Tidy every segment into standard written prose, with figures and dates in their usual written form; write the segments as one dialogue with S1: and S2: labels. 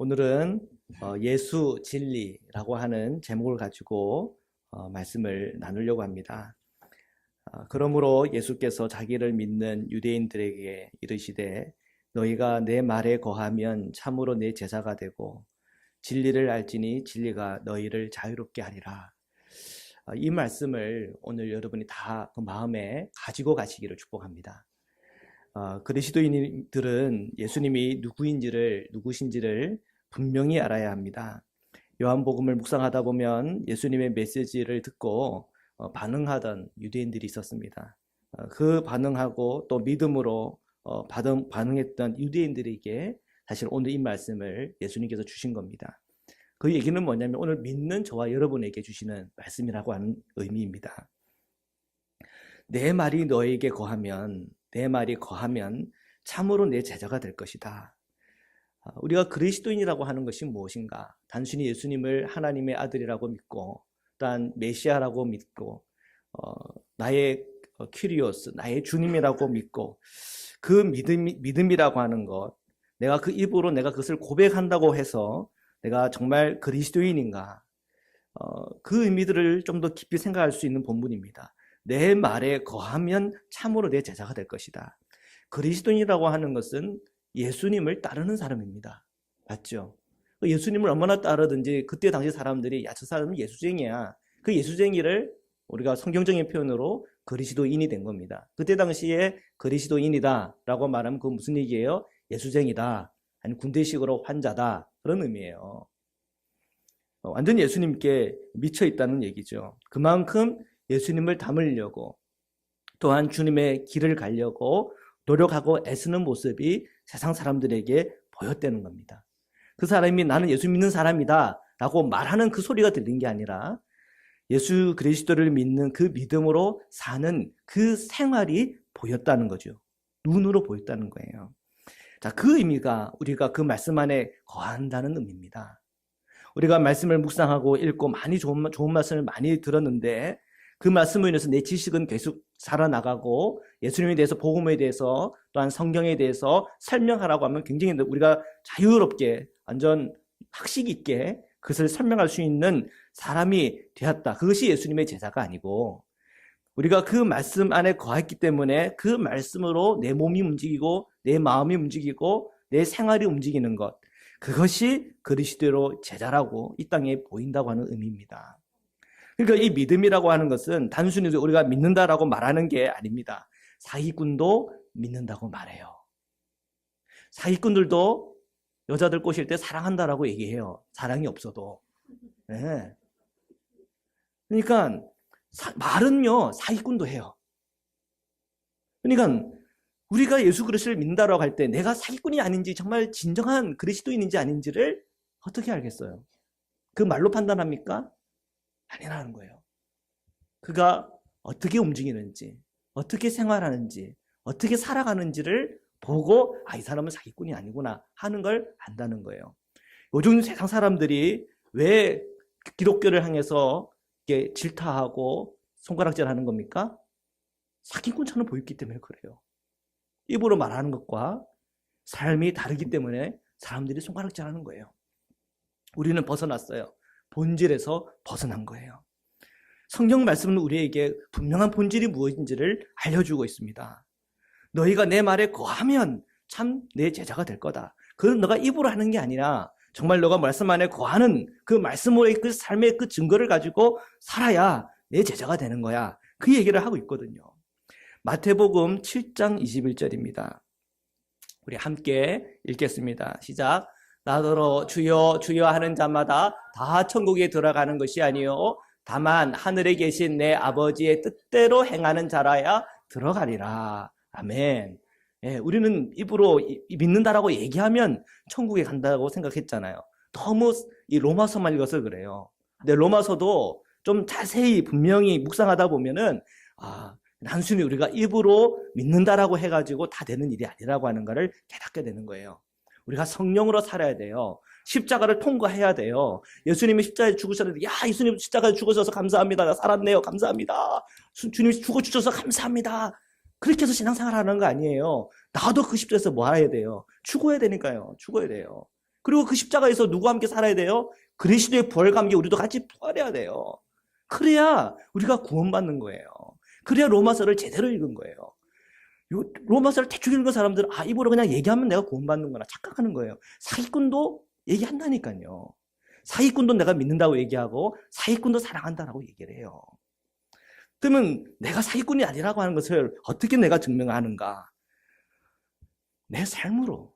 S1: 오늘은 예수 진리라고 하는 제목을 가지고 말씀을 나누려고 합니다. 그러므로 예수께서 자기를 믿는 유대인들에게 이르시되 너희가 내 말에 거하면 참으로 내 제자가 되고 진리를 알지니 진리가 너희를 자유롭게 하리라. 이 말씀을 오늘 여러분이 다 그 마음에 가지고 가시기를 축복합니다. 그리스도인들은 예수님이 누구신지를 분명히 알아야 합니다. 요한복음을 묵상하다 보면 예수님의 메시지를 듣고 반응하던 유대인들이 있었습니다. 그 반응하고 또 믿음으로 반응했던 유대인들에게 사실 오늘 이 말씀을 예수님께서 주신 겁니다. 그 얘기는 뭐냐면 오늘 믿는 저와 여러분에게 주시는 말씀이라고 하는 의미입니다. 내 말이 거하면 참으로 내 제자가 될 것이다. 우리가 그리스도인이라고 하는 것이 무엇인가? 단순히 예수님을 하나님의 아들이라고 믿고 또한 메시아라고 믿고 나의 큐리오스, 나의 주님이라고 믿고 그 믿음이라고 하는 것, 내가 그 입으로 내가 그것을 고백한다고 해서 내가 정말 그리스도인인가? 그 의미들을 좀 더 깊이 생각할 수 있는 본문입니다. 내 말에 거하면 참으로 내 제자가 될 것이다. 그리스도인이라고 하는 것은 예수님을 따르는 사람입니다. 맞죠? 예수님을 얼마나 따르든지 그때 당시 사람들이 야, 저 사람은 예수쟁이야. 그 예수쟁이를 우리가 성경적인 표현으로 그리스도인이 된 겁니다. 그때 당시에 그리스도인이다 라고 말하면 그건 무슨 얘기예요? 예수쟁이다. 아니 군대식으로 환자다. 그런 의미예요. 완전 예수님께 미쳐 있다는 얘기죠. 그만큼 예수님을 닮으려고 또한 주님의 길을 가려고 노력하고 애쓰는 모습이 세상 사람들에게 보였다는 겁니다. 그 사람이 나는 예수 믿는 사람이다 라고 말하는 그 소리가 들린 게 아니라 예수 그리스도를 믿는 그 믿음으로 사는 그 생활이 보였다는 거죠. 눈으로 보였다는 거예요. 자, 그 의미가 우리가 그 말씀 안에 거한다는 의미입니다. 우리가 말씀을 묵상하고 읽고 많이 좋은 말씀을 많이 들었는데 그 말씀으로 인해서 내 지식은 계속 살아나가고 예수님에 대해서 복음에 대해서 또한 성경에 대해서 설명하라고 하면 굉장히 우리가 자유롭게 완전 학식 있게 그것을 설명할 수 있는 사람이 되었다. 그것이 예수님의 제자가 아니고 우리가 그 말씀 안에 거했기 때문에 그 말씀으로 내 몸이 움직이고 내 마음이 움직이고 내 생활이 움직이는 것, 그것이 그리스도로 제자라고 이 땅에 보인다고 하는 의미입니다. 그러니까 이 믿음이라고 하는 것은 단순히 우리가 믿는다라고 말하는 게 아닙니다. 사기꾼도 믿는다고 말해요. 사기꾼들도 여자들 꼬실 때 사랑한다라고 얘기해요. 사랑이 없어도. 네. 그러니까 말은요 사기꾼도 해요. 그러니까 우리가 예수 그리스도를 믿는다라고 할 때 내가 사기꾼이 아닌지 정말 진정한 그리스도인인지 아닌지를 어떻게 알겠어요? 그 말로 판단합니까? 아니라는 거예요. 그가 어떻게 움직이는지, 어떻게 생활하는지, 어떻게 살아가는지를 보고 이 사람은 사기꾼이 아니구나 하는 걸 안다는 거예요. 요즘 세상 사람들이 왜 기독교를 향해서 이렇게 질타하고 손가락질하는 겁니까? 사기꾼처럼 보였기 때문에 그래요. 입으로 말하는 것과 삶이 다르기 때문에 사람들이 손가락질하는 거예요. 우리는 벗어났어요. 본질에서 벗어난 거예요. 성경 말씀은 우리에게 분명한 본질이 무엇인지를 알려주고 있습니다. 너희가 내 말에 거하면 참 내 제자가 될 거다. 그건 너가 입으로 하는 게 아니라 정말 너가 말씀 안에 거하는 그 말씀으로의 그 삶의 그 증거를 가지고 살아야 내 제자가 되는 거야. 그 얘기를 하고 있거든요. 마태복음 7장 21절입니다. 우리 함께 읽겠습니다. 시작. 나더러 주여 주여 하는 자마다 다 천국에 들어가는 것이 아니요 다만 하늘에 계신 내 아버지의 뜻대로 행하는 자라야 들어가리라. 아멘. 예, 우리는 입으로 믿는다라고 얘기하면 천국에 간다고 생각했잖아요. 너무 이 로마서만 읽어서 그래요. 근데 로마서도 좀 자세히 분명히 묵상하다 보면은 단순히 우리가 입으로 믿는다라고 해가지고 다 되는 일이 아니라고 하는 것을 깨닫게 되는 거예요. 우리가 성령으로 살아야 돼요. 십자가를 통과해야 돼요. 예수님이 십자가에 죽으셨는데 예수님 십자가에 죽으셔서 감사합니다. 나 살았네요. 감사합니다. 주님이 죽어주셔서 감사합니다. 그렇게 해서 신앙생활 하는 거 아니에요. 나도 그 십자가에서 뭐 해야 돼요? 죽어야 되니까요. 죽어야 돼요. 그리고 그 십자가에서 누구와 함께 살아야 돼요? 그리스도의 부활과 함께 우리도 같이 부활해야 돼요. 그래야 우리가 구원받는 거예요. 그래야 로마서를 제대로 읽은 거예요. 로마서를 대충 읽은 사람들은 입으로 그냥 얘기하면 내가 구원받는구나 착각하는 거예요. 사기꾼도 얘기한다니까요. 사기꾼도 내가 믿는다고 얘기하고 사기꾼도 사랑한다라고 얘기를 해요. 그러면 내가 사기꾼이 아니라고 하는 것을 어떻게 내가 증명하는가? 내 삶으로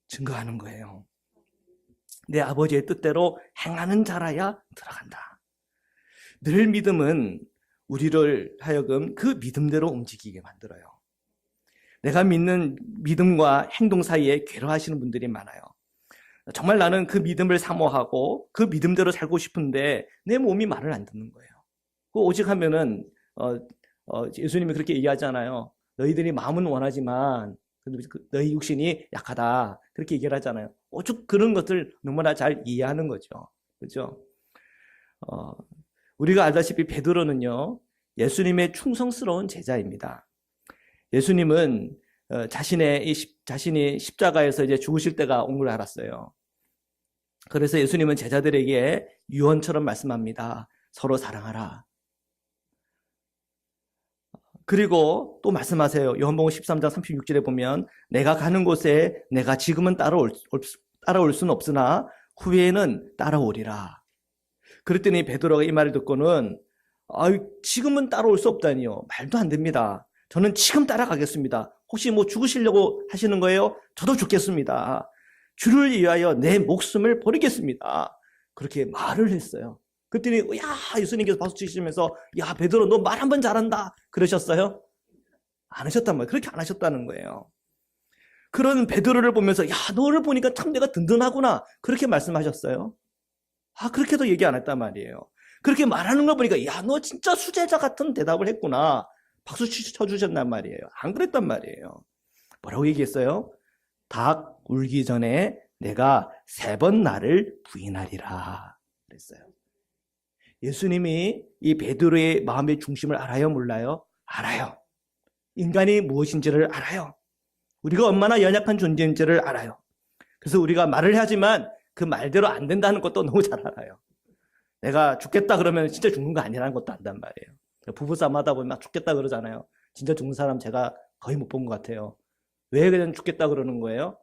S1: 증거하는 거예요. 내 아버지의 뜻대로 행하는 자라야 들어간다. 늘 믿음은 우리를 하여금 그 믿음대로 움직이게 만들어요. 내가 믿는 믿음과 행동 사이에 괴로워하시는 분들이 많아요. 정말 나는 그 믿음을 사모하고 그 믿음대로 살고 싶은데 내 몸이 말을 안 듣는 거예요. 오직 하면은 예수님이 그렇게 얘기하잖아요. 너희들이 마음은 원하지만 너희 육신이 약하다. 그렇게 얘기를 하잖아요. 오죽 그런 것들 너무나 잘 이해하는 거죠. 그렇죠? 우리가 알다시피 베드로는요. 예수님의 충성스러운 제자입니다. 예수님은 자신이 십자가에서 이제 죽으실 때가 온 걸 알았어요. 그래서 예수님은 제자들에게 유언처럼 말씀합니다. 서로 사랑하라. 그리고 또 말씀하세요. 요한복음 13장 36절에 보면 내가 가는 곳에 내가 지금은 따라올 수는 없으나 후에는 따라오리라. 그랬더니 베드로가 이 말을 듣고는 지금은 따라올 수 없다니요. 말도 안 됩니다. 저는 지금 따라가겠습니다. 혹시 뭐 죽으시려고 하시는 거예요? 저도 죽겠습니다. 주를 위하여 내 목숨을 버리겠습니다. 그렇게 말을 했어요. 그랬더니 예수님께서 박수 치시면서 베드로 너 말 한번 잘한다 그러셨어요? 안 하셨단 말이에요. 그렇게 안 하셨다는 거예요. 그런 베드로를 보면서 너를 보니까 참 내가 든든하구나 그렇게 말씀하셨어요? 그렇게도 얘기 안 했단 말이에요. 그렇게 말하는 걸 보니까 너 진짜 수제자 같은 대답을 했구나 박수 쳐주셨단 말이에요. 안 그랬단 말이에요. 뭐라고 얘기했어요? 닭 울기 전에 내가 3번 나를 부인하리라 그랬어요. 예수님이 이 베드로의 마음의 중심을 알아요? 몰라요? 알아요. 인간이 무엇인지를 알아요. 우리가 얼마나 연약한 존재인지를 알아요. 그래서 우리가 말을 하지만 그 말대로 안 된다는 것도 너무 잘 알아요. 내가 죽겠다 그러면 진짜 죽는 거 아니라는 것도 안단 말이에요. 부부싸움 하다 보면 막 죽겠다 그러잖아요. 진짜 죽는 사람 제가 거의 못 본 것 같아요. 왜 그냥 죽겠다 그러는 거예요?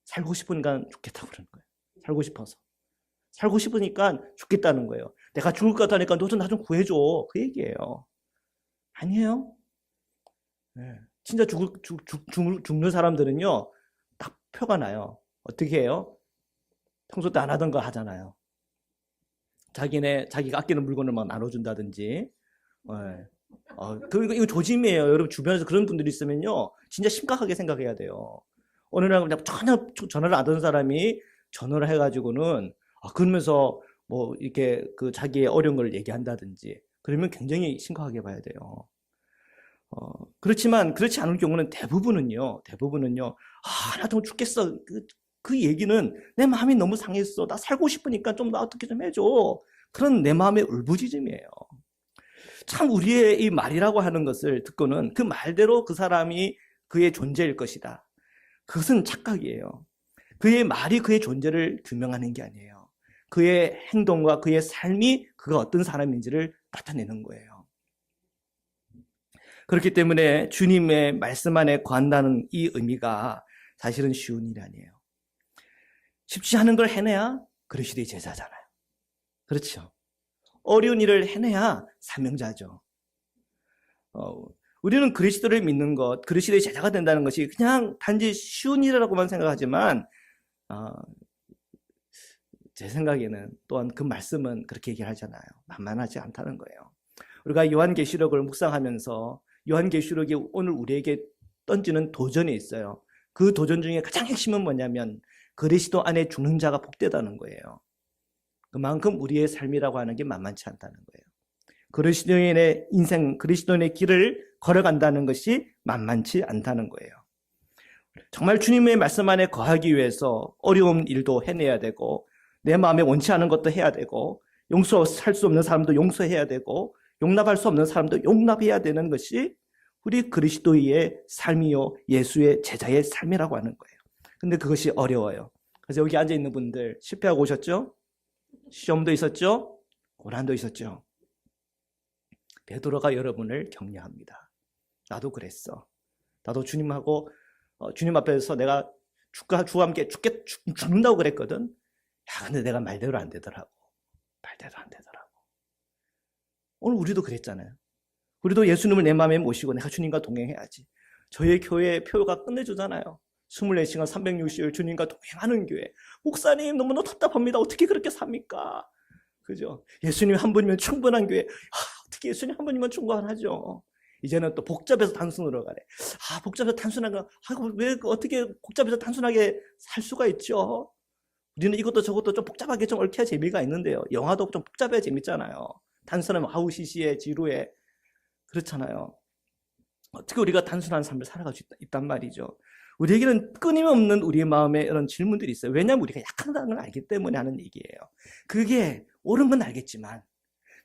S1: 살고 싶으니까 죽겠다 그러는 거예요. 살고 싶어서. 살고 싶으니까 죽겠다는 거예요. 내가 죽을 것 같다니까 너 좀 나 좀 구해줘. 그 얘기예요. 아니에요? 네. 진짜 죽는 사람들은요, 딱 표가 나요. 어떻게 해요? 평소 때 안 하던 거 하잖아요. 자기가 아끼는 물건을 막 나눠준다든지. 네. 이거 조짐이에요. 여러분 주변에서 그런 분들이 있으면요, 진짜 심각하게 생각해야 돼요. 어느 날 그냥 전혀 전화를 안 하던 사람이 전화를 해가지고는 그러면서 뭐 이렇게 그 자기의 어려운 걸 얘기한다든지 그러면 굉장히 심각하게 봐야 돼요. 그렇지만 그렇지 않을 경우는 대부분은요, 나 좀 죽겠어. 그 얘기는 내 마음이 너무 상했어. 나 살고 싶으니까 좀 나 어떻게 좀 해줘. 그런 내 마음의 울부짖음이에요. 참 우리의 이 말이라고 하는 것을 듣고는 그 말대로 그 사람이 그의 존재일 것이다. 그것은 착각이에요. 그의 말이 그의 존재를 규명하는 게 아니에요. 그의 행동과 그의 삶이 그가 어떤 사람인지를 나타내는 거예요. 그렇기 때문에 주님의 말씀 안에 거한다는 이 의미가 사실은 쉬운 일이 아니에요. 쉽지 않은 걸 해내야 그리스도의 제자잖아요. 그렇죠? 어려운 일을 해내야 사명자죠. 우리는 그리스도를 믿는 것, 그리스도의 제자가 된다는 것이 그냥 단지 쉬운 일이라고만 생각하지만 제 생각에는 또한 그 말씀은 그렇게 얘기하잖아요. 만만하지 않다는 거예요. 우리가 요한계시록을 묵상하면서 요한계시록이 오늘 우리에게 던지는 도전이 있어요. 그 도전 중에 가장 핵심은 뭐냐면 그리스도 안에 죽는 자가 복되다는 거예요. 그만큼 우리의 삶이라고 하는 게 만만치 않다는 거예요. 그리스도인의 인생, 그리스도인의 길을 걸어간다는 것이 만만치 않다는 거예요. 정말 주님의 말씀 안에 거하기 위해서 어려운 일도 해내야 되고 내 마음에 원치 않은 것도 해야 되고 용서할 수 없는 사람도 용서해야 되고 용납할 수 없는 사람도 용납해야 되는 것이 우리 그리스도의 삶이요 예수의 제자의 삶이라고 하는 거예요. 근데 그것이 어려워요. 그래서 여기 앉아 있는 분들 실패하고 오셨죠? 시험도 있었죠? 고난도 있었죠? 베드로가 여러분을 격려합니다. 나도 그랬어. 나도 주님하고 주님 앞에서 내가 주와 함께 죽는다고 그랬거든. 야, 근데 내가 말대로 안 되더라고. 말대로 안 되더라고. 오늘 우리도 그랬잖아요. 우리도 예수님을 내 마음에 모시고 내가 주님과 동행해야지. 저희 교회 표가 끝내주잖아요. 24시간 360일 주님과 동행하는 교회. 목사님 너무나 답답합니다. 어떻게 그렇게 삽니까? 그죠? 예수님 한 분이면 충분한 교회. 어떻게 예수님 한 분이면 충분하죠. 이제는 또 복잡해서 단순으로 가래. 복잡해서 단순한 거. 왜 어떻게 복잡해서 단순하게 살 수가 있죠? 우리는 이것도 저것도 좀 복잡하게 좀 얽혀야 재미가 있는데요. 영화도 좀 복잡해야 재밌잖아요. 단순하면 시시해 지루해. 그렇잖아요. 어떻게 우리가 단순한 삶을 살아갈 수 있단 말이죠. 우리에게는 끊임없는 우리의 마음에 이런 질문들이 있어요. 왜냐하면 우리가 약하다는 걸 알기 때문에 하는 얘기예요. 그게 옳은 건 알겠지만,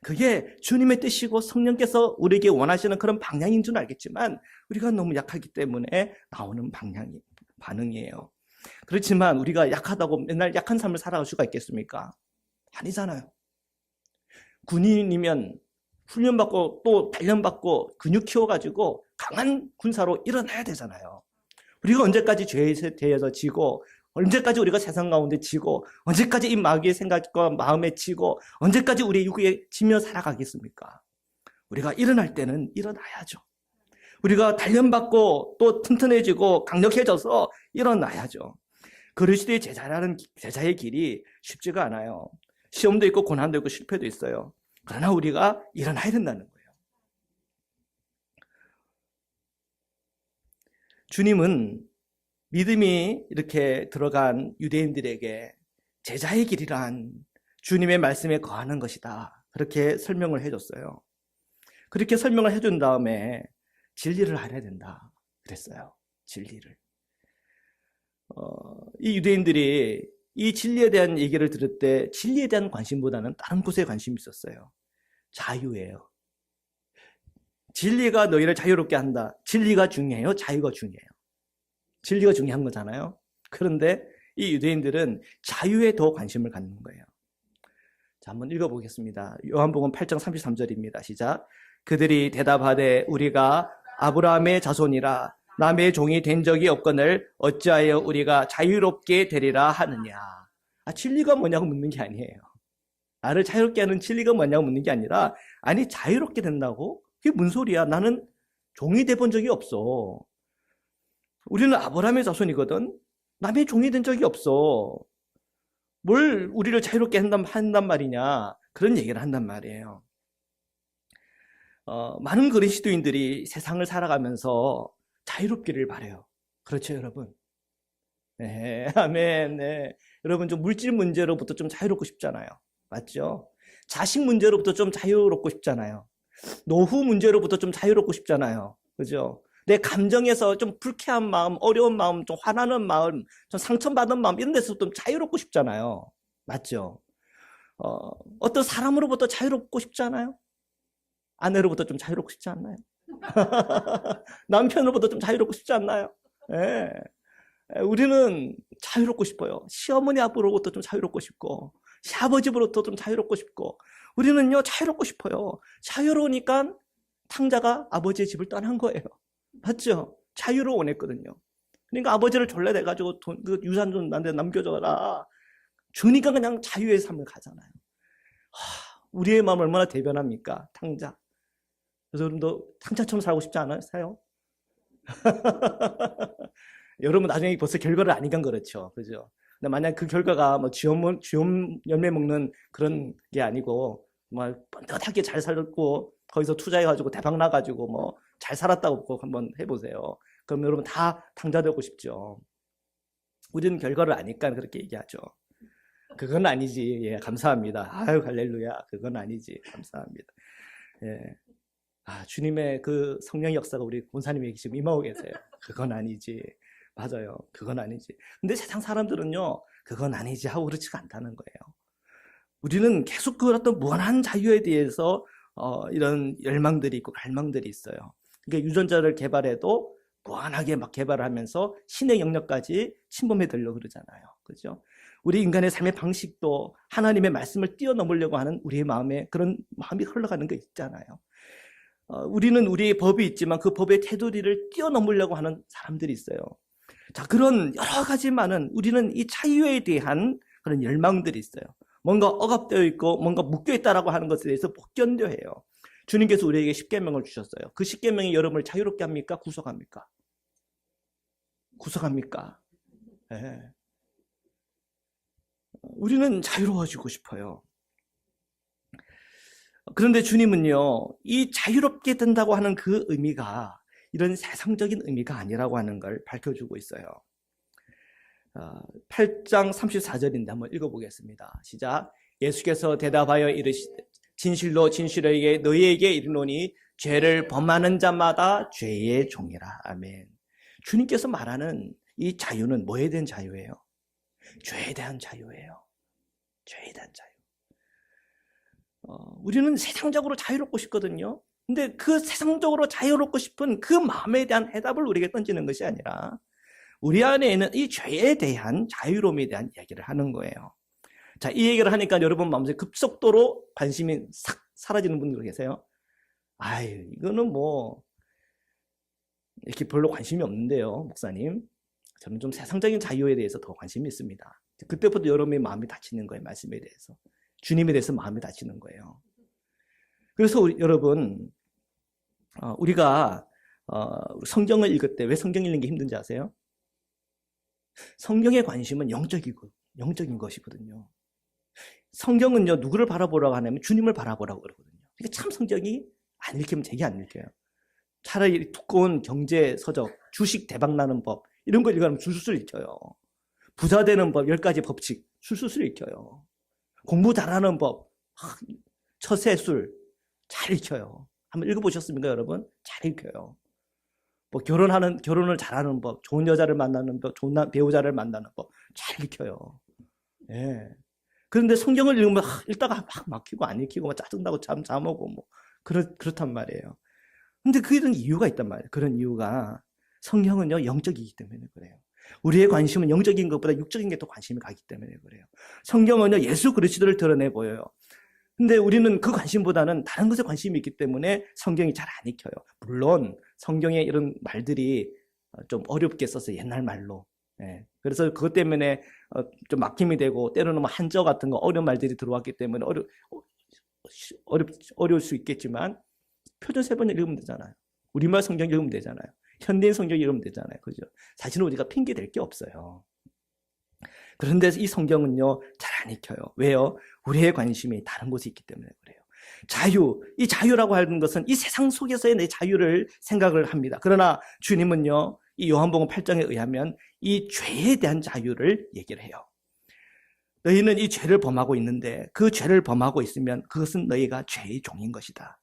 S1: 그게 주님의 뜻이고 성령께서 우리에게 원하시는 그런 방향인 줄 알겠지만, 우리가 너무 약하기 때문에 나오는 반응이에요. 그렇지만 우리가 약하다고 맨날 약한 삶을 살아갈 수가 있겠습니까? 아니잖아요. 군인이면 훈련받고 또 단련받고 근육 키워가지고 강한 군사로 일어나야 되잖아요. 우리가 언제까지 죄에 대해서 지고, 언제까지 우리가 세상 가운데 지고, 언제까지 이 마귀의 생각과 마음에 지고, 언제까지 우리의 육에 지며 살아가겠습니까? 우리가 일어날 때는 일어나야죠. 우리가 단련받고 또 튼튼해지고 강력해져서 일어나야죠. 그리스도의 제자의 길이 쉽지가 않아요. 시험도 있고 고난도 있고 실패도 있어요. 그러나 우리가 일어나야 된다는 거예요. 주님은 믿음이 이렇게 들어간 유대인들에게 제자의 길이란 주님의 말씀에 거하는 것이다. 그렇게 설명을 해줬어요. 그렇게 설명을 해준 다음에 진리를 알아야 된다. 그랬어요. 진리를. 이 유대인들이 이 진리에 대한 얘기를 들을 때 진리에 대한 관심보다는 다른 곳에 관심이 있었어요. 자유예요. 진리가 너희를 자유롭게 한다. 진리가 중요해요? 자유가 중요해요? 진리가 중요한 거잖아요. 그런데 이 유대인들은 자유에 더 관심을 갖는 거예요. 자, 한번 읽어보겠습니다. 요한복음 8장 33절입니다. 시작. 그들이 대답하되 우리가 아브라함의 자손이라 남의 종이 된 적이 없거늘 어찌하여 우리가 자유롭게 되리라 하느냐. 진리가 뭐냐고 묻는 게 아니에요. 나를 자유롭게 하는 진리가 뭐냐고 묻는 게 아니라, 아니 자유롭게 된다고? 그게 무슨 소리야? 나는 종이 돼본 적이 없어. 우리는 아브라함의 자손이거든. 남의 종이 된 적이 없어. 뭘 우리를 자유롭게 한단 말이냐, 그런 얘기를 한단 말이에요. 많은 그리스도인들이 세상을 살아가면서 자유롭기를 바라요. 그렇죠, 여러분? 네, 아멘. 네. 여러분, 좀 물질 문제로부터 좀 자유롭고 싶잖아요. 맞죠? 자식 문제로부터 좀 자유롭고 싶잖아요. 노후 문제로부터 좀 자유롭고 싶잖아요. 그죠? 내 감정에서 좀 불쾌한 마음, 어려운 마음, 좀 화나는 마음, 좀 상처받은 마음, 이런 데서 좀 자유롭고 싶잖아요. 맞죠? 어떤 사람으로부터 자유롭고 싶잖아요. 아내로부터 좀 자유롭고 싶지 않나요? 남편으로부터 좀 자유롭고 싶지 않나요? 예. 우리는 자유롭고 싶어요. 시어머니 앞으로부터 좀 자유롭고 싶고, 시아버지로부터 좀 자유롭고 싶고, 우리는요, 자유롭고 싶어요. 자유로우니까 탕자가 아버지의 집을 떠난 거예요. 맞죠? 자유를 원했거든요. 그러니까 아버지를 졸라대가지고 그 유산 좀 나한테 남겨줘라. 주니까 그냥 자유의 삶을 가잖아요. 우리의 마음 얼마나 대변합니까? 탕자. 그래서 여러분도 탕자처럼 살고 싶지 않으세요? 여러분 나중에 벌써 결과를 아니까 그렇죠. 그죠? 근데 만약 그 결과가 뭐 쥐엄 열매 먹는 그런 게 아니고, 뭐 뻔뻔하게 잘 살고, 거기서 투자해가지고 대박 나가지고 뭐 잘 살았다고 꼭 한번 해보세요. 그럼 여러분 다 탕자 되고 싶죠. 우리는 결과를 아니까 그렇게 얘기하죠. 그건 아니지. 예, 감사합니다. 아유, 할렐루야. 그건 아니지. 감사합니다. 예. 주님의 그 성령 역사가 우리 권사님에게 지금 임하고 계세요. 그건 아니지. 맞아요. 그건 아니지. 근데 세상 사람들은요, 그건 아니지 하고 그렇지가 않다는 거예요. 우리는 계속 그 어떤 무한한 자유에 대해서 이런 열망들이 있고 갈망들이 있어요. 그러니까 유전자를 개발해도 무한하게 막 개발을 하면서 신의 영역까지 침범해 들려고 그러잖아요. 그죠? 우리 인간의 삶의 방식도 하나님의 말씀을 뛰어넘으려고 하는 우리의 마음에 그런 마음이 흘러가는 게 있잖아요. 우리는 우리의 법이 있지만 그 법의 테두리를 뛰어넘으려고 하는 사람들이 있어요. 자, 그런 여러 가지 많은 우리는 이 자유에 대한 그런 열망들이 있어요. 뭔가 억압되어 있고 뭔가 묶여 있다라고 하는 것에 대해서 못 견뎌해요. 주님께서 우리에게 십계명을 주셨어요. 그 십계명이 여러분을 자유롭게 합니까? 구속합니까? 구속합니까? 네. 우리는 자유로워지고 싶어요. 그런데 주님은요, 이 자유롭게 된다고 하는 그 의미가 이런 세상적인 의미가 아니라고 하는 걸 밝혀주고 있어요. 8장 34절인데 한번 읽어보겠습니다. 시작. 예수께서 대답하여 이르시되 진실로 진실하게 너희에게 이르노니 죄를 범하는 자마다 죄의 종이라. 아멘. 주님께서 말하는 이 자유는 뭐에 대한 자유예요? 죄에 대한 자유예요. 죄에 대한 자유. 우리는 세상적으로 자유롭고 싶거든요. 근데 그 세상적으로 자유롭고 싶은 그 마음에 대한 해답을 우리에게 던지는 것이 아니라 우리 안에 있는 이 죄에 대한 자유로움에 대한 얘기를 하는 거예요. 자, 이 얘기를 하니까 여러분 마음속에 급속도로 관심이 싹 사라지는 분들 계세요. 아유, 이거는 뭐 이렇게 별로 관심이 없는데요, 목사님. 저는 좀 세상적인 자유에 대해서 더 관심이 있습니다. 그때부터 여러분의 마음이 닫히는 거예요, 말씀에 대해서. 주님에 대해서 마음이 닫히는 거예요. 그래서 여러분, 우리가 성경을 읽을 때 왜 성경 읽는 게 힘든지 아세요? 성경의 관심은 영적인 것이거든요. 성경은요, 누구를 바라보라고 하냐면 주님을 바라보라고 그러거든요. 그러니까 참 성경이 안 읽히면 되게 안 읽혀요. 차라리 두꺼운 경제 서적, 주식 대박 나는 법, 이런 걸 읽으면 술술 읽혀요. 부자 되는 법, 10가지 법칙, 술술 읽혀요. 공부 잘하는 법, 처세술, 잘 읽혀요. 한번 읽어보셨습니까, 여러분? 잘 읽혀요. 뭐 결혼을 잘하는 법, 좋은 여자를 만나는 법, 좋은 배우자를 만나는 법, 잘 읽혀요. 예. 그런데 성경을 읽으면 읽다가 막 막히고 안 읽히고 짜증나고 잠 오고 뭐 그렇단 말이에요. 근데 그런 이유가 있단 말이에요. 그런 이유가 성경은요, 영적이기 때문에 그래요. 우리의 관심은 영적인 것보다 육적인 게 더 관심이 가기 때문에 그래요. 성경은요, 예수 그리스도를 드러내 보여요. 근데 우리는 그 관심보다는 다른 것에 관심이 있기 때문에 성경이 잘 안 읽혀요. 물론 성경에 이런 말들이 좀 어렵게 써서 옛날 말로. 예. 그래서 그것 때문에 좀 막힘이 되고 때로는 뭐 한저 같은 거 어려운 말들이 들어왔기 때문에 어려울 수 있겠지만 표준 세 번 읽으면 되잖아요. 우리말 성경 읽으면 되잖아요. 현대인 성경 읽으면 되잖아요. 그죠? 사실은 우리가 핑계 댈 게 없어요. 그런데 이 성경은요, 잘 안 읽혀요. 왜요? 우리의 관심이 다른 곳에 있기 때문에 그래요. 이 자유라고 하는 것은 이 세상 속에서의 내 자유를 생각을 합니다. 그러나 주님은요, 이 요한복음 8장에 의하면 이 죄에 대한 자유를 얘기를 해요. 너희는 이 죄를 범하고 있는데 그 죄를 범하고 있으면 그것은 너희가 죄의 종인 것이다.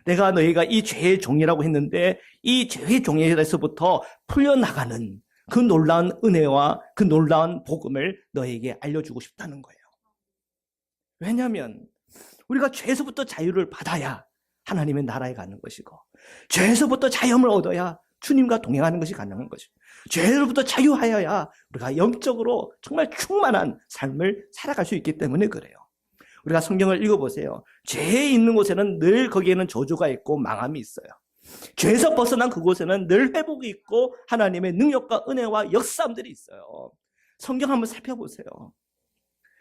S1: 내가 너희가 이 죄의 종이라고 했는데 이 죄의 종에서부터 풀려나가는 그 놀라운 은혜와 그 놀라운 복음을 너에게 알려주고 싶다는 거예요. 왜냐하면 우리가 죄에서부터 자유를 받아야 하나님의 나라에 가는 것이고 죄에서부터 자유함을 얻어야 주님과 동행하는 것이 가능한 것이고 죄로부터 자유하여야 우리가 영적으로 정말 충만한 삶을 살아갈 수 있기 때문에 그래요. 우리가 성경을 읽어보세요. 죄에 있는 곳에는 늘 거기에는 저주가 있고 망함이 있어요. 죄에서 벗어난 그곳에는 늘 회복이 있고 하나님의 능력과 은혜와 역사함들이 있어요. 성경 한번 살펴보세요.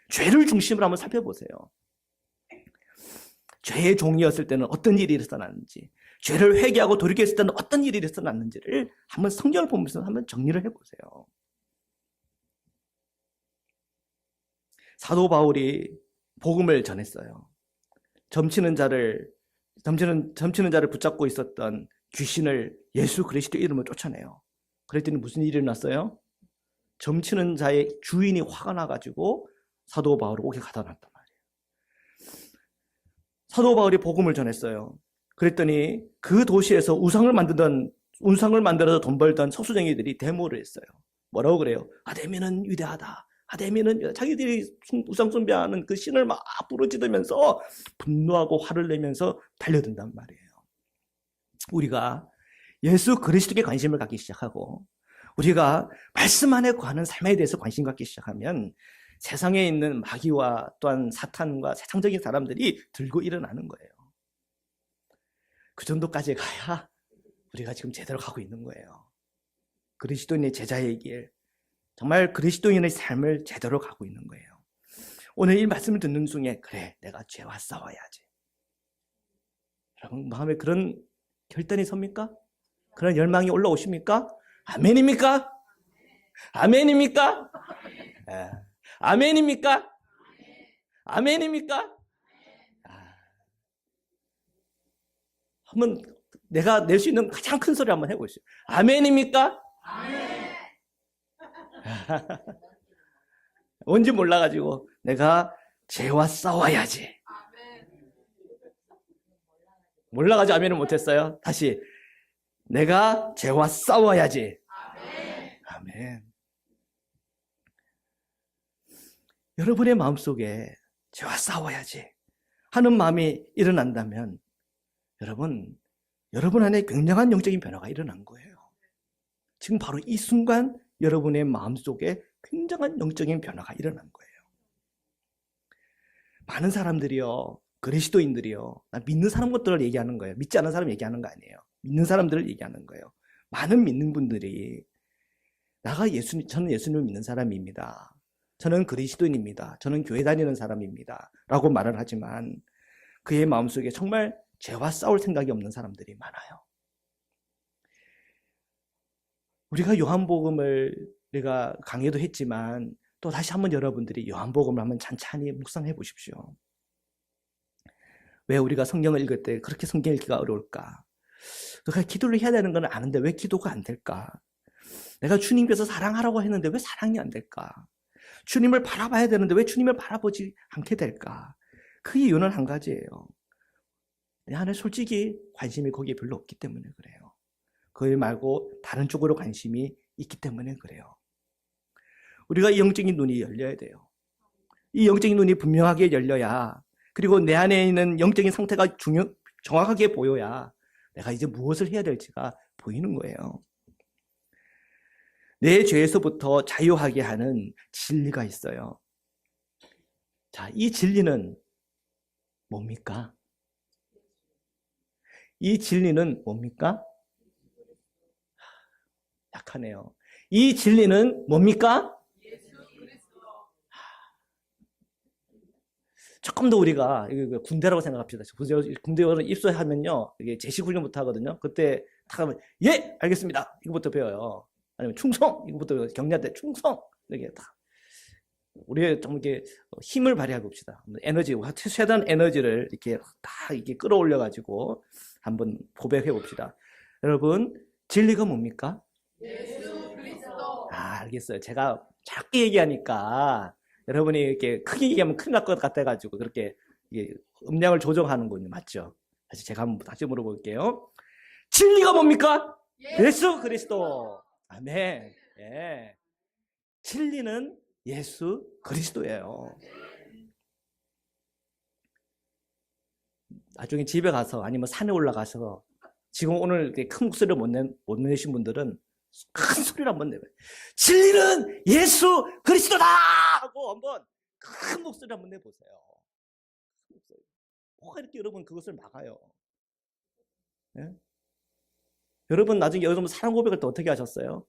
S1: 죄를 중심으로 한번 살펴보세요. 죄의 종이었을 때는 어떤 일이 일어났는지, 죄를 회개하고 돌이켰을 때는 어떤 일이 일어났는지를 한번 성경을 보면서 한번 정리를 해보세요. 사도 바울이 복음을 전했어요. 점치는 자를 붙잡고 있었던 귀신을 예수 그리스도 이름으로 쫓아내요. 그랬더니 무슨 일이 일어났어요? 점치는 자의 주인이 화가 나가지고 사도 바울을 옥에 가다 놨단 말이에요. 사도 바울이 복음을 전했어요. 그랬더니 그 도시에서 우상을 만들어서 돈 벌던 석수쟁이들이 데모를 했어요. 뭐라고 그래요? 아데미는 위대하다. 아데미는 자기들이 우상 숭배하는 그 신을 막 부르짖으면서 분노하고 화를 내면서 달려든단 말이에요. 우리가 예수 그리스도께 관심을 갖기 시작하고 우리가 말씀 안에 거하는 삶에 대해서 관심 갖기 시작하면 세상에 있는 마귀와 또한 사탄과 세상적인 사람들이 들고 일어나는 거예요. 그 정도까지 가야 우리가 지금 제대로 가고 있는 거예요. 그리스도인의 제자의 길, 정말 그리스도인의 삶을 제대로 가고 있는 거예요. 오늘 이 말씀을 듣는 중에 그래, 내가 죄와 싸워야지. 여러분 마음에 그런 결단이 섭니까? 그런 열망이 올라오십니까? 아멘입니까? 아멘입니까? 네. 아멘입니까? 아멘입니까? 한번 내가 낼 수 있는 가장 큰 소리 한번 해보시죠. 아멘입니까? 아멘. 뭔지 몰라가지고 내가 죄와 싸워야지. 몰라가지고 아멘을 못했어요. 다시 내가 죄와 싸워야지. 아멘. 아멘. 여러분의 마음속에 죄와 싸워야지 하는 마음이 일어난다면 여러분 안에 굉장한 영적인 변화가 일어난 거예요. 지금 바로 이 순간 여러분의 마음속에 굉장한 영적인 변화가 일어난 거예요. 많은 사람들이요, 그리스도인들이요, 믿는 사람 것들을 얘기하는 거예요. 믿지 않는 사람 얘기하는 거 아니에요. 믿는 사람들을 얘기하는 거예요. 많은 믿는 분들이 저는 예수님을 믿는 사람입니다. 저는 그리스도인입니다. 저는 교회 다니는 사람입니다. 라고 말을 하지만 그의 마음속에 정말 죄와 싸울 생각이 없는 사람들이 많아요. 우리가 요한복음을 우리가 강의도 했지만 또 다시 한번 여러분들이 요한복음을 한번 찬찬히 묵상해 보십시오. 왜 우리가 성경을 읽을 때 그렇게 성경 읽기가 어려울까? 내가 기도를 해야 되는 건 아는데 왜 기도가 안 될까? 내가 주님께서 사랑하라고 했는데 왜 사랑이 안 될까? 주님을 바라봐야 되는데 왜 주님을 바라보지 않게 될까? 그 이유는 한 가지예요. 내 안에 솔직히 관심이 거기에 별로 없기 때문에 그래요. 그걸 말고 다른 쪽으로 관심이 있기 때문에 그래요. 우리가 이 영적인 눈이 열려야 돼요. 이 영적인 눈이 분명하게 열려야, 그리고 내 안에 있는 영적인 상태가 정확하게 보여야 내가 이제 무엇을 해야 될지가 보이는 거예요. 내 죄에서부터 자유하게 하는 진리가 있어요. 자, 이 진리는 뭡니까? 이 진리는 뭡니까? 약하네요. 이 진리는 뭡니까? 조금 더 우리가 군대라고 생각합시다. 군대 입소하면요, 이게 제식훈련부터 하거든요. 그때 탁 하면 예, 알겠습니다. 이거부터 배워요. 아니면 충성, 이거부터 배워요. 격려 때 충성, 이렇게 다. 우리가 좀 이렇게 힘을 발휘해 봅시다. 에너지, 최대한 에너지를 이렇게 다 이렇게 끌어올려 가지고 한번 고백해 봅시다. 여러분, 진리가 뭡니까? 예수 그리스도. 알겠어요. 제가 작게 얘기하니까 여러분이 이렇게 크게 얘기하면 큰일 날 것 같아가지고 그렇게 음량을 조정하는군요. 맞죠? 다시 제가 한번 다시 물어볼게요. 진리가 뭡니까? 예수 그리스도. 아멘. 예. 진리는 예수 그리스도예요. 나중에 집에 가서 아니면 산에 올라가서 지금 오늘 큰 목소리를 못 내신 분들은 큰 소리를 한번 내봐요. 진리는 예수 그리스도다! 하고 한번 큰 목소리를 한번 내보세요. 뭐가 이렇게 여러분 그것을 막아요? 예? 여러분 나중에 여러분 사랑 고백을 또 어떻게 하셨어요?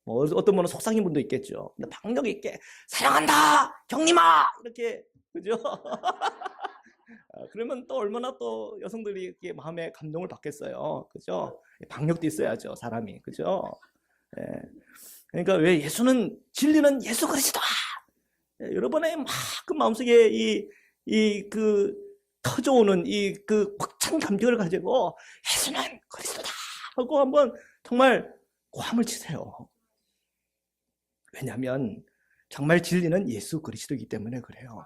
S1: 뭐 어떤 분은 속상인 분도 있겠죠. 근데 박력 있게 사랑한다! 경림아! 이렇게, 그죠? 그러면 또 얼마나 또 여성들이 이렇게 마음에 감동을 받겠어요. 그죠? 박력도 있어야죠, 사람이. 그죠? 예. 그러니까 왜 진리는 예수 그리스도다! 예, 여러분의 막 그 마음속에 터져오는 그 벅찬 감격을 가지고 예수는 그리스도다! 하고 한번 정말 고함을 치세요. 왜냐하면 정말 진리는 예수 그리스도이기 때문에 그래요.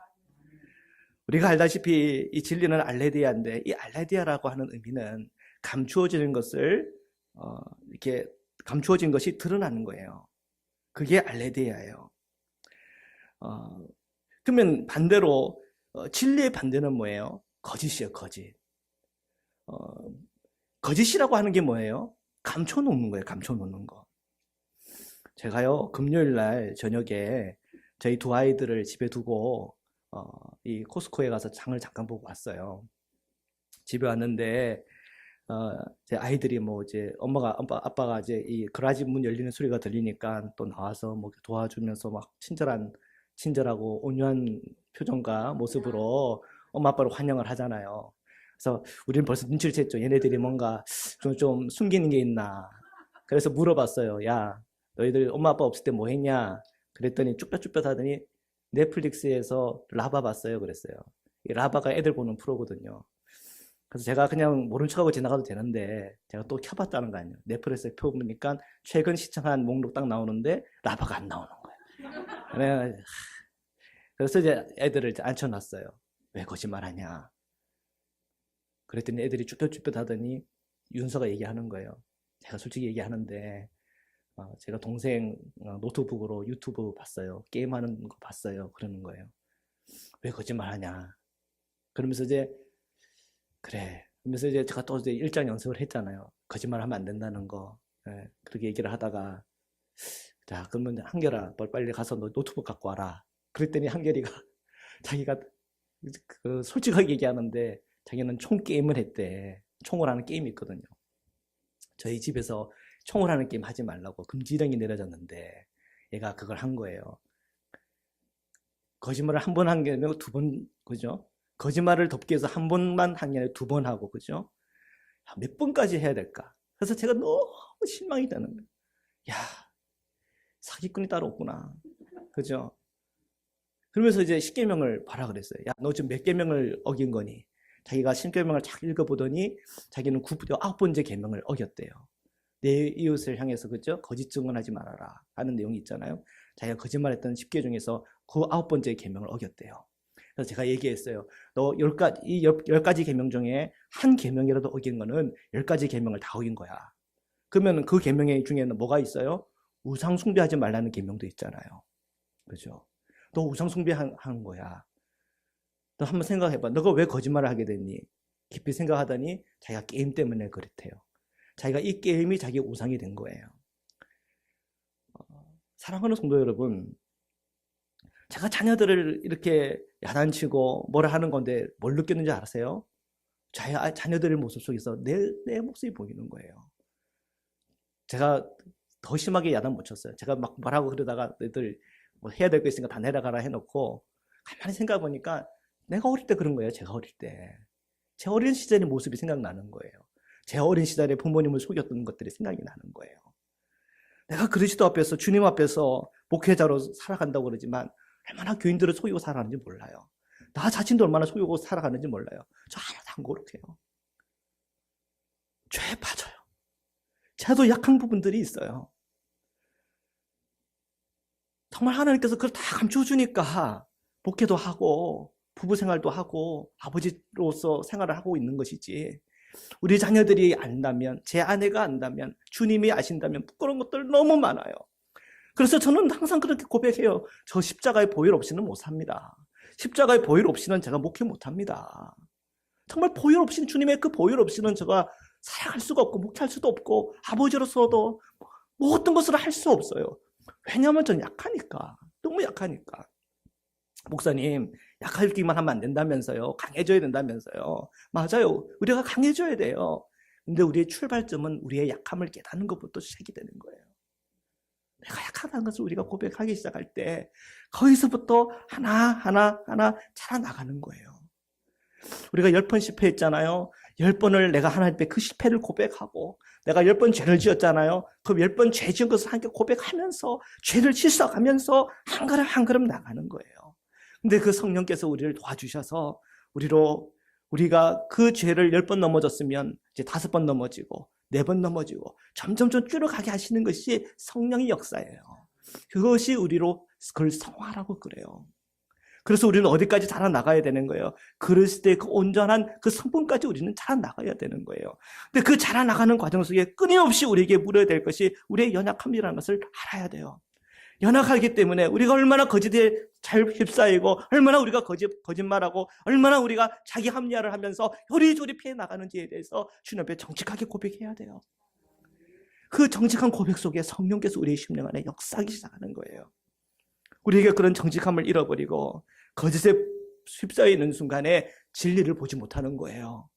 S1: 우리가 알다시피 이 진리는 알레디아인데 이 알레디아라고 하는 의미는 감추어지는 것을 이렇게 감추어진 것이 드러나는 거예요. 그게 알레디아예요. 그러면 반대로 진리의 반대는 뭐예요? 거짓이에요, 거짓. 거짓이라고 하는 게 뭐예요? 감춰놓는 거예요. 감춰놓는 거. 제가요, 금요일 날 저녁에 저희 두 아이들을 집에 두고 이 코스코에 가서 장을 잠깐 보고 왔어요. 집에 왔는데 제 아이들이 뭐 이제 아빠가 이제 이 그라지 문 열리는 소리가 들리니까 또 나와서 뭐 도와주면서 막 친절하고 온유한 표정과 모습으로 엄마 아빠를 환영을 하잖아요. 그래서 우리는 벌써 눈치를 챘죠. 얘네들이 뭔가 좀 숨기는 게 있나. 그래서 물어봤어요. 야, 너희들 엄마 아빠 없을 때 뭐 했냐? 그랬더니 쭈뼛쭈뼛 하더니 넷플릭스에서 라바 봤어요. 그랬어요. 이 라바가 애들 보는 프로거든요. 그래서 제가 그냥 모른 척하고 지나가도 되는데 제가 또 켜봤다는 거 아니에요. 넷플릭스에 펴보니까 최근 시청한 목록 딱 나오는데 라바가 안 나오는 거예요. 그래서 이제 애들을 앉혀놨어요. 왜 거짓말하냐? 그랬더니 애들이 쭈뼛쭈뼛 하더니 윤서가 얘기하는 거예요. 제가 솔직히 얘기하는데 제가 동생 노트북으로 유튜브 봤어요. 게임하는 거 봤어요. 그러는 거예요. 왜 거짓말하냐? 그러면서 이제 그래. 그러면서 이제 제가 또 이제 일장 연습을 했잖아요. 거짓말하면 안 된다는 거. 예, 그렇게 얘기를 하다가 자, 그러면 한결아, 빨리 가서 너 노트북 갖고 와라. 그랬더니 한결이가 자기가 솔직하게 얘기하는데 자기는 총 게임을 했대. 총을 하는 게임이 있거든요. 저희 집에서 총을 하는 게임 하지 말라고 금지령이 내려졌는데 얘가 그걸 한 거예요. 거짓말을 한 번 한 게 아니고 두 번, 그죠? 거짓말을 덮기 위해서 한 번만 한 게 아니라 두 번 하고, 그죠? 몇 번까지 해야 될까? 그래서 제가 너무 실망이 되는 거예요. 야, 사기꾼이 따로 없구나. 그죠? 그러면서 이제 10계명을 봐라 그랬어요. 야, 너 지금 몇 계명을 어긴 거니? 자기가 10계명을 쫙 읽어보더니 자기는 9번째 계명을 어겼대요. 내 이웃을 향해서, 그죠? 거짓 증언하지 말아라 하는 내용이 있잖아요. 자기가 거짓말했던 10개 중에서 그 9번째 계명을 어겼대요. 그래서 제가 얘기했어요. 너 10가지 계명 중에 한 계명이라도 어긴 거는 10가지 계명을 다 어긴 거야. 그러면 그 계명 중에는 뭐가 있어요? 우상 숭배하지 말라는 계명도 있잖아요. 그죠? 너 우상 숭배하는 거야. 너 한번 생각해봐. 너가 왜 거짓말을 하게 됐니? 깊이 생각하더니 자기가 게임 때문에 그렇대요. 자기가 이 게임이 자기 우상이 된 거예요. 사랑하는 성도 여러분, 제가 자녀들을 이렇게 야단치고 뭐라 하는 건데 뭘 느꼈는지 아세요? 자녀들의 모습 속에서 내 모습이 보이는 거예요. 제가 더 심하게 야단 못 쳤어요. 제가 막 말하고 그러다가 애들 뭐 해야 될 거 있으니까 다 내려가라 해놓고 가만히 생각해 보니까 내가 어릴 때 그런 거예요. 제가 어릴 때. 제 어린 시절의 모습이 생각나는 거예요. 제 어린 시절에 부모님을 속였던 것들이 생각이 나는 거예요. 내가 그리스도 앞에서, 주님 앞에서 목회자로 살아간다고 그러지만 얼마나 교인들을 속이고 살아가는지 몰라요. 나 자신도 얼마나 속이고 살아가는지 몰라요. 저 하나도 안 거룩해요. 죄에 빠져요. 저도 약한 부분들이 있어요. 정말 하나님께서 그걸 다 감춰주니까 목회도 하고 부부 생활도 하고 아버지로서 생활을 하고 있는 것이지, 우리 자녀들이 안다면, 제 아내가 안다면, 주님이 아신다면 부끄러운 것들 너무 많아요. 그래서 저는 항상 그렇게 고백해요. 저 십자가의 보혈 없이는 못 삽니다. 십자가의 보혈 없이는 제가 목회 못 합니다. 정말 보혈 없이는, 주님의 그 보혈 없이는 제가 살아갈 수가 없고 목회할 수도 없고 아버지로서도 뭐 어떤 것을 할 수 없어요. 왜냐하면 저는 약하니까. 너무 약하니까. 목사님, 약하기만 하면 안 된다면서요. 강해져야 된다면서요. 맞아요. 우리가 강해져야 돼요. 근데 우리의 출발점은 우리의 약함을 깨닫는 것부터 시작이 되는 거예요. 내가 약하다는 것을 우리가 고백하기 시작할 때 거기서부터 하나 자라나가는 거예요. 우리가 10번 실패했잖아요. 10번을 내가 하나님 앞에 그 실패를 고백하고, 내가 10번 죄를 지었잖아요. 그 10번 죄 지은 것을 함께 고백하면서 죄를 씻어가면서 한 걸음 한 걸음 나가는 거예요. 근데 그 성령께서 우리를 도와주셔서 우리가 그 죄를 10번 넘어졌으면 이제 5번 넘어지고 4번 넘어지고 점점 줄어가게 하시는 것이 성령의 역사예요. 그것이 우리로 그걸 성화라고 그래요. 그래서 우리는 어디까지 자라나가야 되는 거예요? 그리스도의 그 온전한 그 성품까지 우리는 자라나가야 되는 거예요. 근데 그 자라나가는 과정 속에 끊임없이 우리에게 물어야 될 것이 우리의 연약함이라는 것을 알아야 돼요. 연약하기 때문에 우리가 얼마나 거짓에 잘 휩싸이고, 얼마나 우리가 거짓말하고, 얼마나 우리가 자기 합리화를 하면서 요리조리 피해 나가는지에 대해서 주님 앞에 정직하게 고백해야 돼요. 그 정직한 고백 속에 성령께서 우리의 심령 안에 역사하기 시작하는 거예요. 우리에게 그런 정직함을 잃어버리고 거짓에 휩싸여 있는 순간에 진리를 보지 못하는 거예요.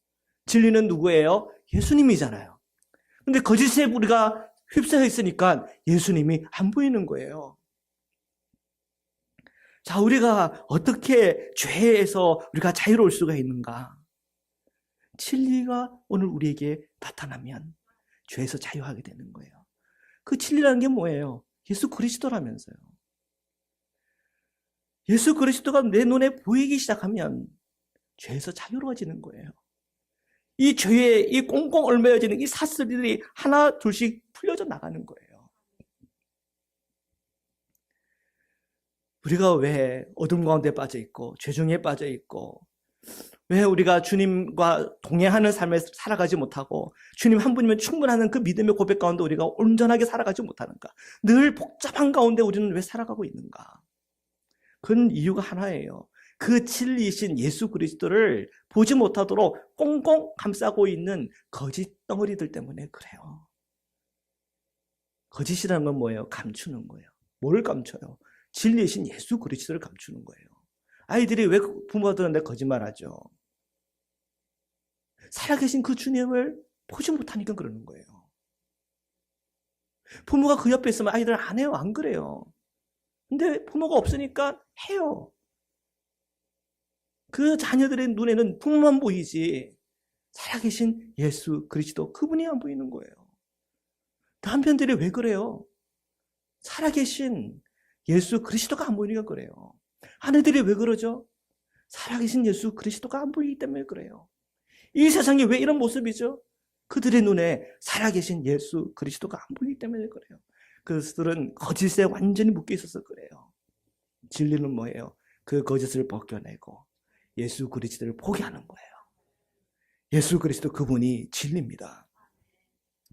S1: 진리는 누구예요? 예수님이잖아요. 근데 거짓에 우리가 휩싸여 있으니까 예수님이 안 보이는 거예요. 자, 우리가 어떻게 죄에서 우리가 자유로울 수가 있는가? 진리가 오늘 우리에게 나타나면 죄에서 자유하게 되는 거예요. 그 진리라는 게 뭐예요? 예수 그리스도라면서요. 예수 그리스도가 내 눈에 보이기 시작하면 죄에서 자유로워지는 거예요. 이 죄에 이 꽁꽁 얼매어지는 이 사슬들이 하나 둘씩 풀려져 나가는 거예요. 우리가 왜 어둠 가운데 빠져 있고 죄중에 빠져 있고 왜 우리가 주님과 동행하는 삶을 살아가지 못하고 주님 한 분이면 충분하는 그 믿음의 고백 가운데 우리가 온전하게 살아가지 못하는가? 늘 복잡한 가운데 우리는 왜 살아가고 있는가? 그런 이유가 하나예요. 그 진리이신 예수 그리스도를 보지 못하도록 꽁꽁 감싸고 있는 거짓 덩어리들 때문에 그래요. 거짓이라는 건 뭐예요? 감추는 거예요. 뭘 감춰요? 진리이신 예수 그리스도를 감추는 거예요. 아이들이 왜 부모들한테 거짓말하죠? 살아계신 그 주님을 보지 못하니까 그러는 거예요. 부모가 그 옆에 있으면 아이들은 안 해요. 안 그래요. 근데 부모가 없으니까 해요. 그 자녀들의 눈에는 부모만 보이지 살아계신 예수 그리스도 그분이 안 보이는 거예요. 남편들이 왜 그래요? 살아계신 예수 그리스도가 안 보이니까 그래요. 아내들이 왜 그러죠? 살아계신 예수 그리스도가 안 보이기 때문에 그래요. 이 세상이 왜 이런 모습이죠? 그들의 눈에 살아계신 예수 그리스도가 안 보이기 때문에 그래요. 그들은 거짓에 완전히 묶여 있어서 그래요. 진리는 뭐예요? 그 거짓을 벗겨내고 예수 그리스도를 포기하는 거예요. 예수 그리스도 그분이 진리입니다.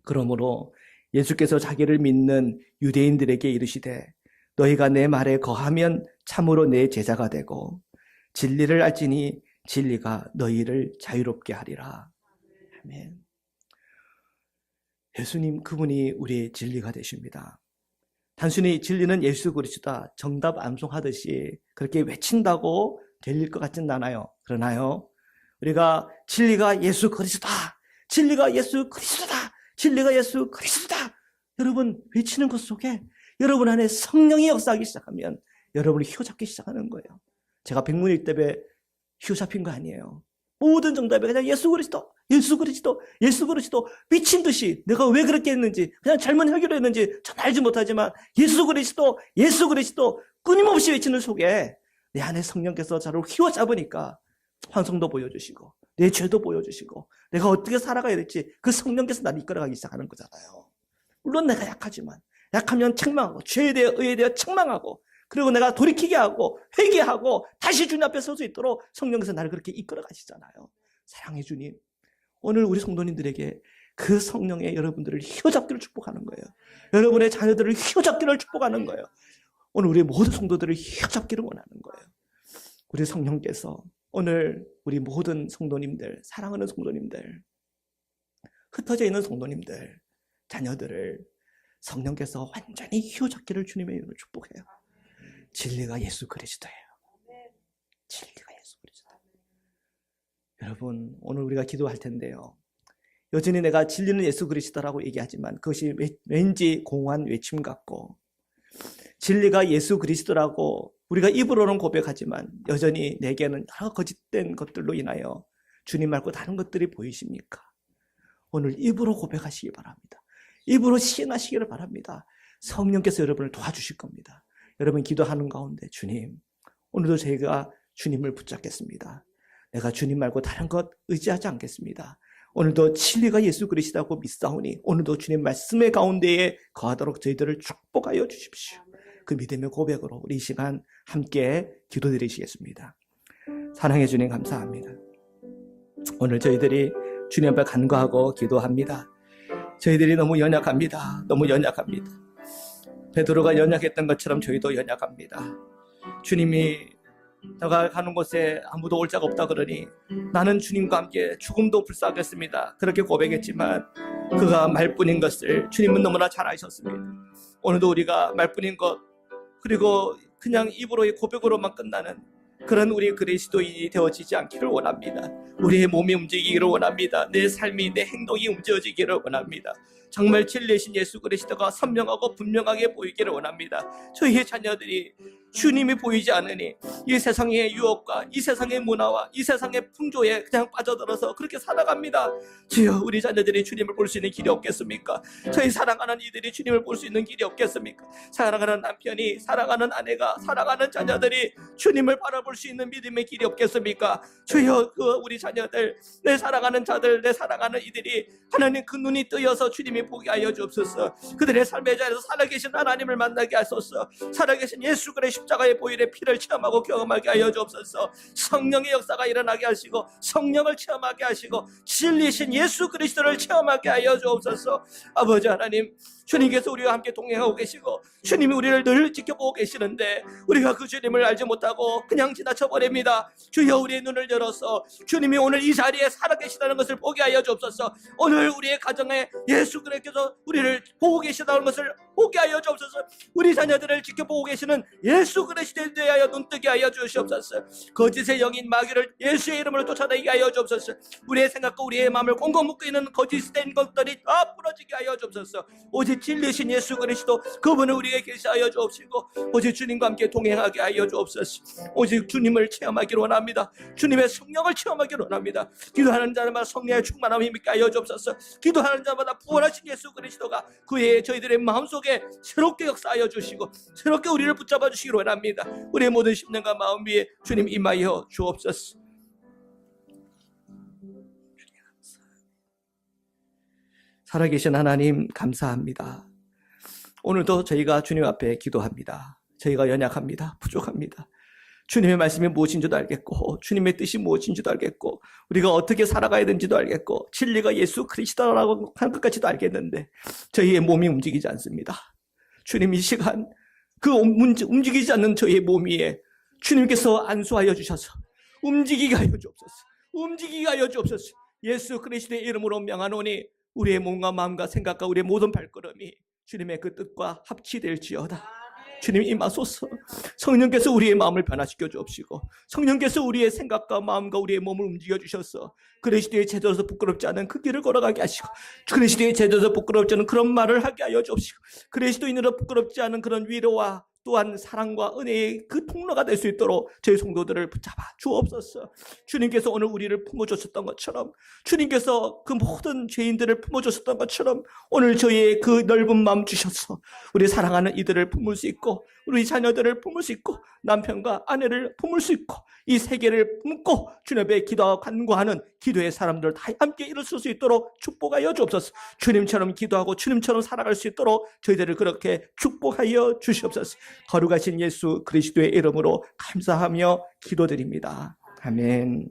S1: 그러므로 예수께서 자기를 믿는 유대인들에게 이르시되 너희가 내 말에 거하면 참으로 내 제자가 되고 진리를 알지니 진리가 너희를 자유롭게 하리라. 아멘. 예수님 그분이 우리의 진리가 되십니다. 단순히 진리는 예수 그리스도다 정답 암송하듯이 그렇게 외친다고 될 것 같진 않아요. 그러나요? 우리가 진리가 예수 그리스도다, 진리가 예수 그리스도다, 진리가 예수 그리스도다 여러분 외치는 것 속에 여러분 안에 성령이 역사하기 시작하면 여러분이 휘어잡기 시작하는 거예요. 제가 백문일 때에 휘어잡힌 거 아니에요. 모든 정답에 그냥 예수 그리스도, 예수 그리스도, 예수 그리스도 미친 듯이 내가 왜 그렇게 했는지 그냥 잘못 해결했는지 전 알지 못하지만 예수 그리스도, 예수 그리스도 끊임없이 외치는 속에 내 안에 성령께서 저를 휘어잡으니까 환성도 보여주시고 내 죄도 보여주시고 내가 어떻게 살아가야 될지 그 성령께서 나를 이끌어가기 시작하는 거잖아요. 물론 내가 약하지만 약하면 책망하고 죄에 대해 의에 대해 책망하고 그리고 내가 돌이키게 하고 회개하고 다시 주님 앞에 설 수 있도록 성령께서 나를 그렇게 이끌어 가시잖아요. 사랑해 주님, 오늘 우리 성도님들에게 그 성령의 여러분들을 휘어잡기를 축복하는 거예요. 여러분의 자녀들을 휘어잡기를 축복하는 거예요. 오늘 우리 모든 성도들을 휘어잡기를 원하는 거예요. 우리 성령께서 오늘 우리 모든 성도님들, 사랑하는 성도님들, 흩어져 있는 성도님들, 자녀들을 성령께서 완전히 휘어잡기를 주님의 이름으로 축복해요. 진리가 예수 그리스도예요. 진리가 예수 그리스도. 여러분, 오늘 우리가 기도할 텐데요. 여전히 내가 진리는 예수 그리스도라고 얘기하지만 그것이 왠지 공허한 외침 같고 진리가 예수 그리스도라고 우리가 입으로는 고백하지만 여전히 내게는 여러 거짓된 것들로 인하여 주님 말고 다른 것들이 보이십니까? 오늘 입으로 고백하시기 바랍니다. 입으로 시인하시기를 바랍니다. 성령께서 여러분을 도와주실 겁니다. 여러분 기도하는 가운데 주님, 오늘도 저희가 주님을 붙잡겠습니다. 내가 주님 말고 다른 것 의지하지 않겠습니다. 오늘도 진리가 예수 그리스도라고 믿사오니 오늘도 주님 말씀의 가운데에 거하도록 저희들을 축복하여 주십시오. 그 믿음의 고백으로 우리 이 시간 함께 기도드리시겠습니다. 사랑해 주님 감사합니다. 오늘 저희들이 주님 앞에 간구하고 기도합니다. 저희들이 너무 연약합니다. 너무 연약합니다. 베드로가 연약했던 것처럼 저희도 연약합니다. 주님이 내가 가는 곳에 아무도 올 자가 없다 그러니 나는 주님과 함께 죽음도 불사하겠습니다. 그렇게 고백했지만 그가 말뿐인 것을 주님은 너무나 잘 아셨습니다. 오늘도 우리가 말뿐인 것, 그리고 그냥 입으로의 고백으로만 끝나는 그런 우리 그리스도인이 되어지지 않기를 원합니다. 우리의 몸이 움직이기를 원합니다. 내 삶이, 내 행동이 움직여지기를 원합니다. 정말 진리이신 예수 그리스도가 선명하고 분명하게 보이기를 원합니다. 저희의 자녀들이 주님이 보이지 않으니 이 세상의 유혹과 이 세상의 문화와 이 세상의 풍조에 그냥 빠져들어서 그렇게 살아갑니다. 주여, 우리 자녀들이 주님을 볼 수 있는 길이 없겠습니까? 저희 사랑하는 이들이 주님을 볼 수 있는 길이 없겠습니까? 사랑하는 남편이, 사랑하는 아내가, 사랑하는 자녀들이 주님을 바라볼 수 있는 믿음의 길이 없겠습니까? 주여, 우리 자녀들, 내 사랑하는 자들, 내 사랑하는 이들이 하나님 그 눈이 뜨여서 주님이 보게 하여 주옵소서. 그들의 삶의 자리에서 살아계신 하나님을 만나게 하소서. 살아계신 예수 그리스도 십자가의 보혈의 피를 체험하고 경험하게 하여 주옵소서. 성령의 역사가 일어나게 하시고 성령을 체험하게 하시고 진리신 예수 그리스도를 체험하게 하여 주옵소서. 아버지 하나님, 주님께서 우리와 함께 동행하고 계시고 주님이 우리를 늘 지켜보고 계시는데 우리가 그 주님을 알지 못하고 그냥 지나쳐 버립니다. 주여, 우리의 눈을 열어서 주님이 오늘 이 자리에 살아계시다는 것을 보게 하여 주옵소서. 오늘 우리의 가정에 예수 그리스도께서 우리를 보고 계시다는 것을 보게 하여 주옵소서. 우리 자녀들을 지켜보고 계시는 예수 그리스도에 대하여 눈뜨게 하여 주시옵소서. 거짓의 영인 마귀를 예수의 이름으로 쫓아내게 하여 주옵소서. 우리의 생각과 우리의 마음을 꽁꽁 묶고 있는 거짓된 것들이 다 부러지게 하여 주옵소서. 오직 진리신 예수 그리스도, 그분을 우리에게 계시하여 주옵시고 오직 주님과 함께 동행하게 하여 주옵소서. 오직 주님을 체험하기를 원합니다. 주님의 성령을 체험하기를 원합니다. 기도하는 자마다 성령의 충만함을 힘있게 하여 주옵소서. 기도하는 자마다 부활하신 예수 그리스도가 그의 저희들의 마음속에 새롭게 역사하여 주시고 새롭게 우리를 붙잡아 주시기를 원합니다. 우리의 모든 심령과 마음 위에 주님 임하여 주옵소서. 살아계신 하나님, 감사합니다. 오늘도 저희가 주님 앞에 기도합니다. 저희가 연약합니다. 부족합니다. 주님의 말씀이 무엇인지도 알겠고 주님의 뜻이 무엇인지도 알겠고 우리가 어떻게 살아가야 되는지도 알겠고 진리가 예수 그리스도라고 하는 것까지도 알겠는데 저희의 몸이 움직이지 않습니다. 주님, 이 시간 그 움직이지 않는 저희의 몸 위에 주님께서 안수하여 주셔서 움직이게 하여 주옵소서. 움직이게 하여 주옵소서. 예수 그리스도의 이름으로 명하노니 우리의 몸과 마음과 생각과 우리의 모든 발걸음이 주님의 그 뜻과 합치될지어다. 주님 임하소서. 성령께서 우리의 마음을 변화시켜 주옵시고 성령께서 우리의 생각과 마음과 우리의 몸을 움직여 주셔서 그리스도의 제자로서 부끄럽지 않은 그 길을 걸어가게 하시고 그리스도의 제자로서 부끄럽지 않은 그런 말을 하게 하여 주옵시고 그리스도인으로 부끄럽지 않은 그런 위로와 또한 사랑과 은혜의 그 통로가 될 수 있도록 저희 성도들을 붙잡아 주옵소서. 주님께서 오늘 우리를 품어주셨던 것처럼 주님께서 그 모든 죄인들을 품어주셨던 것처럼 오늘 저희의 그 넓은 마음 주셔서 우리 사랑하는 이들을 품을 수 있고 우리 자녀들을 품을 수 있고 남편과 아내를 품을 수 있고 이 세계를 품고 주님 앞에 기도하고 간구하는 기도의 사람들 다 함께 일어설 수 있도록 축복하여 주옵소서. 주님처럼 기도하고 주님처럼 살아갈 수 있도록 저희들을 그렇게 축복하여 주시옵소서. 거룩하신 예수 그리스도의 이름으로 감사하며 기도드립니다. 아멘.